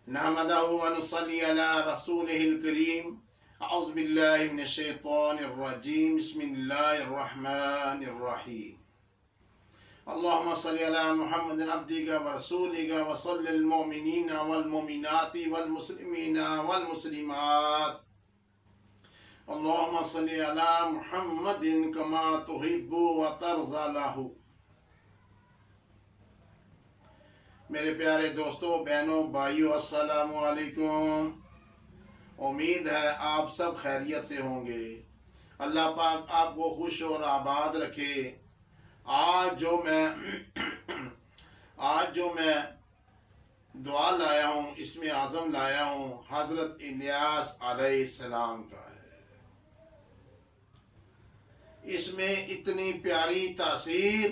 नहमदहु व नुसल्ली अला रसूलिहिल करीम। अऊज़ु बिल्लाहि मिनश शैतानिर रजीम। बिस्मिल्लाहिर रहमानिर रहीम। अल्लाहुम्मा सल्लि अला मुहम्मदिन अब्दिका व रसूलिका व सल्लिल मुमिनीना वल मुमिनाति वल मुस्लिमीना वल मुस्लिमात। अल्लाहुम्मा सल्लि अला मुहम्मदिन कमा तुहिब्बु व तर्ज़ा लहू। मेरे प्यारे दोस्तों, बहनों, भाइयों, अस्सलामु अलैकुम। उम्मीद है आप सब खैरियत से होंगे। अल्लाह पाक आपको खुश और आबाद रखे। आज जो मैं दुआ लाया हूँ, इसमें आज़म लाया हूँ, हज़रत इलियास अलैहिस्सलाम का है। इसमें इतनी प्यारी तासीर,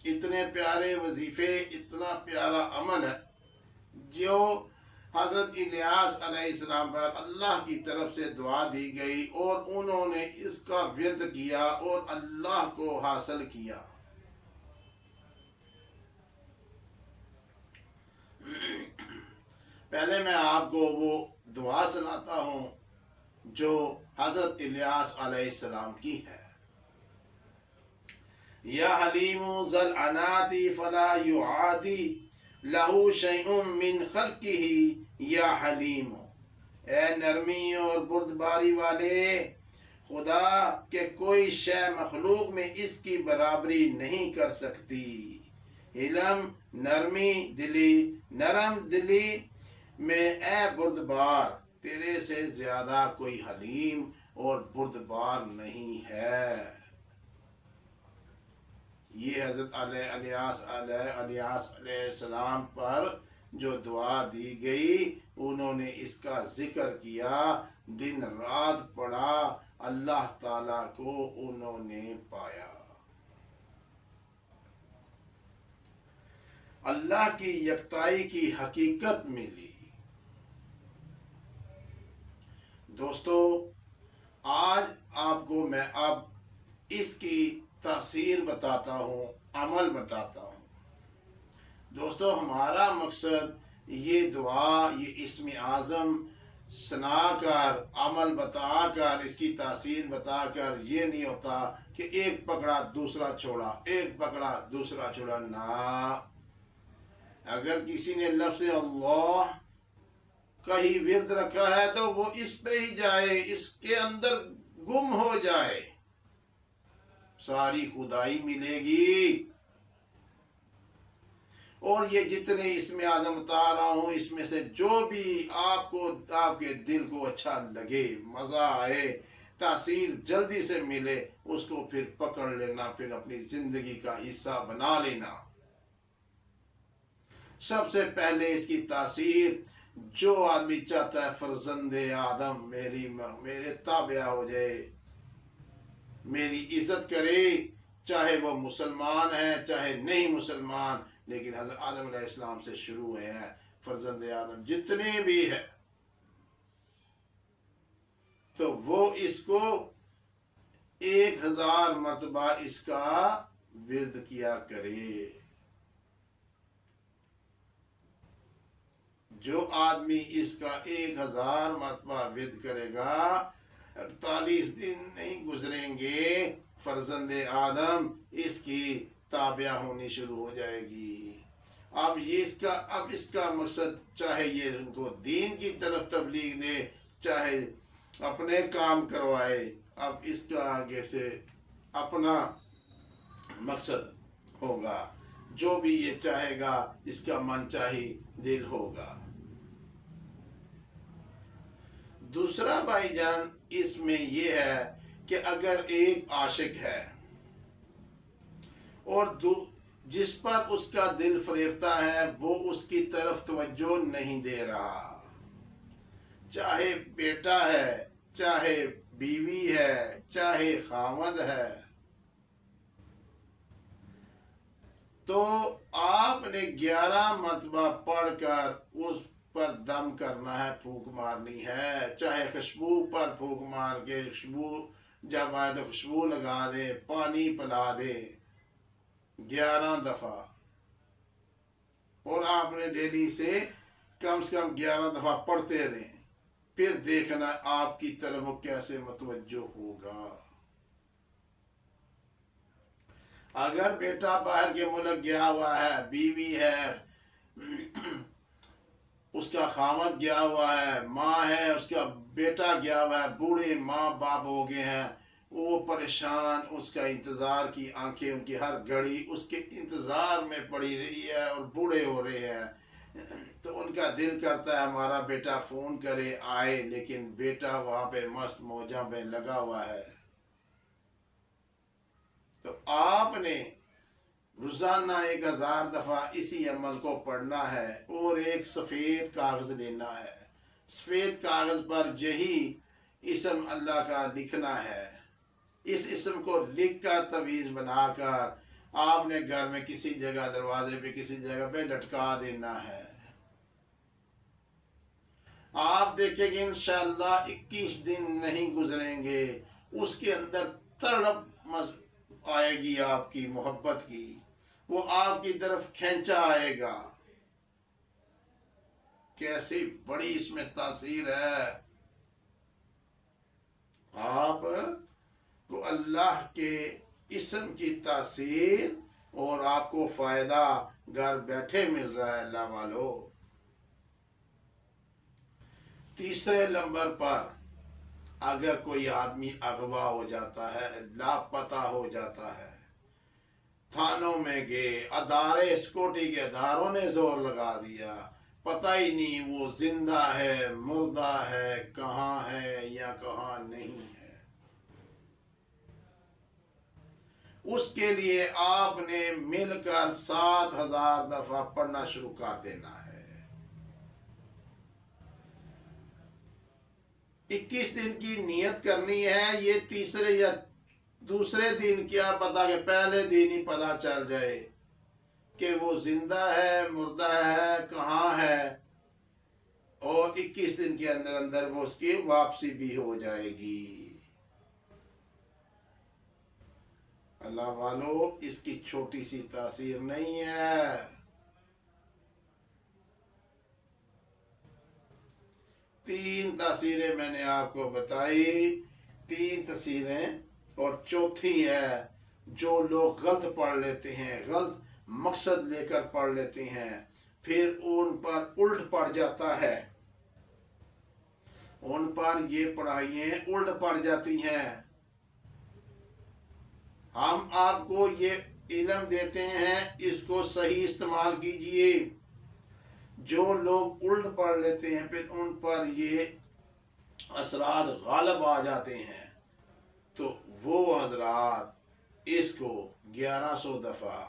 इतने प्यारे वजीफे, इतना प्यारा अमल है जो हज़रत इलियास अलैहिस्सलाम पर अल्लाह की तरफ से दुआ दी गई और उन्होंने इसका विर्द किया और अल्लाह को हासिल किया। पहले मैं आपको वो दुआ सुनाता हूँ जो हज़रत इलियास अलैहिस्सलाम की है। या हलीमु ज़ल अनाती फला युआदी लहू शैउम मिन खल्किही या हलीमु। ए नरमी और बुर्दबारी वाले, खुदा के कोई शय मखलूक में इसकी बराबरी नहीं कर सकती। इलम नरमी दिली, नरम दिली में ए बुर्दबार, तेरे से ज्यादा कोई हलीम और बुर्दबार नहीं है। ये हज़रत इलियास अलैहिस्सलाम पर जो दुआ दी गई, उन्होंने इसका जिक्र किया, दिन रात पढ़ा, अल्लाह ताला को उन्होंने पाया। अल्लाह की यकताई की हकीकत मिली। दोस्तों, आज आपको मैं अब इसकी तासीर बताता हूँ, अमल बताता हूँ। दोस्तों, हमारा मकसद ये दुआ, ये इस्म आज़म सुनाकर, अमल बताकर, इसकी तासीर बताकर ये नहीं होता कि एक पकड़ा दूसरा छोड़ा, एक पकड़ा दूसरा छोड़ा ना। अगर किसी ने लफ्ज़ अल्लाह का ही विर्द रखा है तो वो इस पे ही जाए, इसके अंदर गुम हो जाए, सारी खुदाई मिलेगी। और ये जितने इसमें आज़म बता रहा हूँ, इसमें से जो भी आपको, आपके दिल को अच्छा लगे, मज़ा आए, तासीर जल्दी से मिले, उसको फिर पकड़ लेना, फिर अपनी ज़िंदगी का हिस्सा बना लेना। सबसे पहले इसकी तासीर, जो आदमी चाहता है फर्जंदे आदम मेरे ताबिया हो जाए, मेरी इज्जत करे, चाहे वो मुसलमान है चाहे नहीं मुसलमान, लेकिन हज़रत आदम अलैहिस्सलाम से शुरू हुए हैं फर्जंदे आदम जितने भी है, तो वो इसको 1000 मर्तबा इसका विर्द किया करे। जो आदमी इसका 1000 मर्तबा विर्द करेगा, 48 दिन नहीं गुजरेंगे, फर्जंदे आदम इसकी ताबिया होनी शुरू हो जाएगी। अब इसका मकसद, चाहे ये उनको दीन की तरफ तबलीग दे, चाहे अपने काम करवाए, अब इसका आगे से अपना मकसद होगा। जो भी ये चाहेगा, इसका मन चाही दिल होगा। दूसरा भाईजान इसमें यह है कि अगर एक आशिक है और जिस पर उसका दिल फरेफ्ता है, वो उसकी तरफ तवज्जो नहीं दे रहा, चाहे बेटा है, चाहे बीवी है, चाहे खामद है, तो आपने 11 मर्तबा पढ़कर उस पर दम करना है, फूंक मारनी है। चाहे खुशबू पर फूंक मार के, खुशबू जब आए तो खुशबू लगा दे, पानी पिला दे 11 दफा। और आपने डेली से कम से कम 11 दफ़ा पढ़ते रहें, फिर देखना आपकी तरफ वो कैसे मुतवज्जो होगा। अगर बेटा बाहर के मुल्क गया हुआ है, बीवी है, उसका खामद गया हुआ है, माँ है, उसका बेटा गया हुआ है, बूढ़े माँ बाप हो गए हैं, वो परेशान, उसका इंतज़ार की आंखें उनकी हर घड़ी उसके इंतज़ार में पड़ी रही है और बूढ़े हो रहे हैं, तो उनका दिल करता है हमारा बेटा फ़ोन करे आए, लेकिन बेटा वहाँ पे मस्त मौजा में लगा हुआ है। तो आपने रोज़ाना 1000 दफ़ा इसी अमल को पढ़ना है और एक सफ़ेद कागज़ लेना है। सफ़ेद कागज़ पर यही इसम अल्लाह का लिखना है। इस इसम को लिख कर तवीज़ बनाकर आपने घर में किसी जगह, दरवाजे पे किसी जगह पे लटका देना है। आप देखेंगे इंशाअल्लाह 21 दिन नहीं गुजरेंगे, उसके अंदर तड़प आएगी आपकी मोहब्बत की, वो आपकी तरफ खींचा आएगा। कैसी बड़ी इसमें तासीर है। आप को अल्लाह के इसम की तासीर और आपको फ़ायदा घर बैठे मिल रहा है अल्लाह वालों। तीसरे नंबर पर अगर कोई आदमी अगवा हो जाता है, लापता हो जाता है, थानों में गए, अदारे सिक्योरिटी के अदारों ने जोर लगा दिया, पता ही नहीं वो जिंदा है, मुर्दा है, कहाँ है या कहाँ नहीं है, उसके लिए आपने मिलकर 7000 दफा पढ़ना शुरू कर देना है। 21 दिन की नियत करनी है। ये तीसरे या दूसरे दिन क्या पता कि पहले दिन ही पता चल जाए कि वो जिंदा है, मुर्दा है, कहाँ है, और 21 दिन के अंदर अंदर वो उसकी वापसी भी हो जाएगी। अल्लाह वालों, इसकी छोटी सी तासीर नहीं है। तीन तासीरें मैंने आपको बताई, 3 तासीरें, और चौथी है जो लोग गलत पढ़ लेते हैं, गलत मकसद लेकर पढ़ लेते हैं, फिर उन पर उल्ट पड़ जाता है, उन पर ये पढ़ाइयाँ उल्ट पड़ जाती हैं। हम आपको ये इल्म देते हैं, इसको सही इस्तेमाल कीजिए। जो लोग उल्ट पढ़ लेते हैं फिर उन पर ये असरात गालिब आ जाते हैं, तो वो हजरात इसको 1100 दफ़ा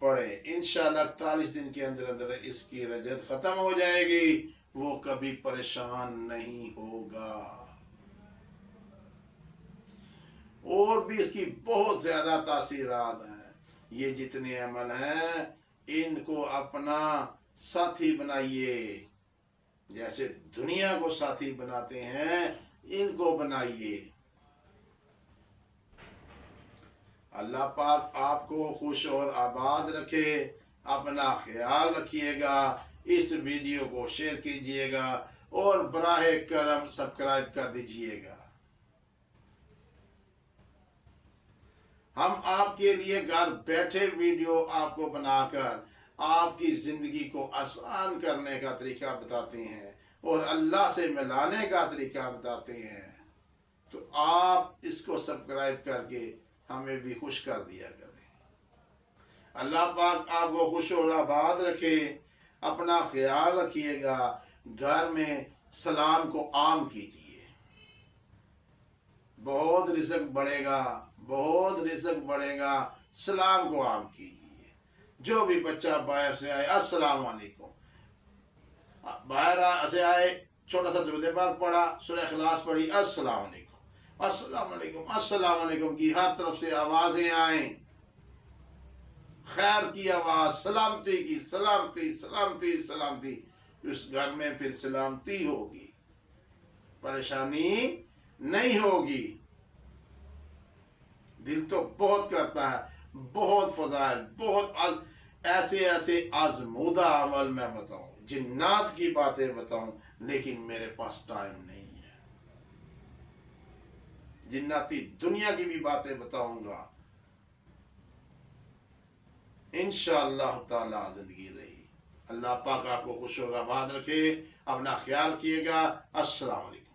पढ़े, इंशाअल्लाह 41 दिन के अंदर अंदर इसकी रजत ख़त्म हो जाएगी, वो कभी परेशान नहीं होगा। और भी इसकी बहुत ज़्यादा तासीरात हैं। ये जितने अमल हैं इनको अपना साथी बनाइए, जैसे दुनिया को साथी बनाते हैं इनको बनाइए। अल्लाह पाक आपको खुश और आबाद रखे। अपना ख्याल रखिएगा। इस वीडियो को शेयर कीजिएगा और बराहे करम सब्सक्राइब कर दीजिएगा। हम आपके लिए घर बैठे वीडियो आपको बनाकर आपकी ज़िंदगी को आसान करने का तरीका बताते हैं और अल्लाह से मिलाने का तरीका बताते हैं, तो आप इसको सब्सक्राइब करके हमें भी खुश कर दिया करें। अल्लाह पाक आपको खुश और आबाद रखे। अपना ख्याल रखिएगा। घर में सलाम को आम कीजिए, बहुत रिज़्क बढ़ेगा, बहुत रिज़्क बढ़ेगा। सलाम को आम कीजिए। जो भी बच्चा बाहर से आए अस्सलाम वालेकुम, बाहर से आए छोटा सा दुरूद पाक पढ़ा, सूरह इखलास पढ़ी, अस्सलाम वालेकुम, अस्सलाम वालेकुम, अस्सलाम वालेकुम की हर तरफ से आवाज़ें आएँ, खैर की आवाज़, सलामती की, सलामती सलामती सलामती, उस घर में फिर सलामती होगी, परेशानी नहीं होगी। दिल तो बहुत करता है, बहुत फजाइल, बहुत ऐसे ऐसे आजमूदा अमल मैं बताऊं जिन्नात की बातें बताऊं, लेकिन मेरे पास टाइम नहीं है। जिन्नाती दुनिया की भी बातें बताऊंगा, इंशाअल्लाह ताला जिंदगी रही। अल्लाह पाक आपको खुश और आबाद रखे। अपना ख्याल रखिएगा। अस्सलाम वालेकुम।